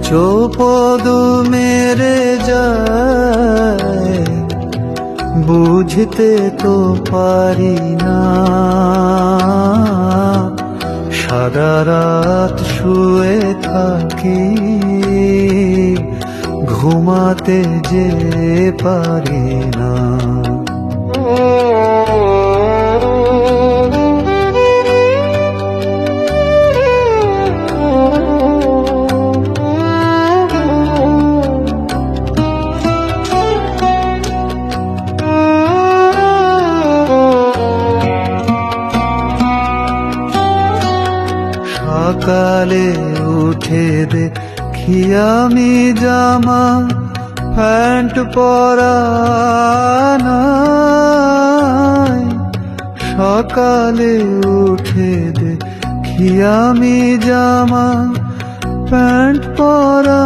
চৌপদ মেরে যায় বুঝতে তো পারি না, সারা রাত শুয়ে থাকি ঘুমাতে যে পারি না। সকালে উঠে দেখি আমি জামা প্যান্ট পরা নাই। সকালে উঠে দেখি আমি জামা প্যান্ট পরা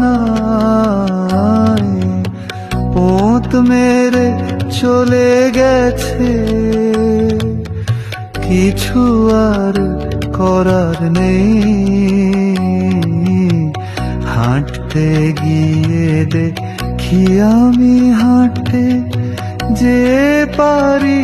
নাই। পোঁত মেরে চলে গেছে, কিছু আর করার নেই। হাঁটতে গিয়ে দেখি আমি হাঁটতে যে পারি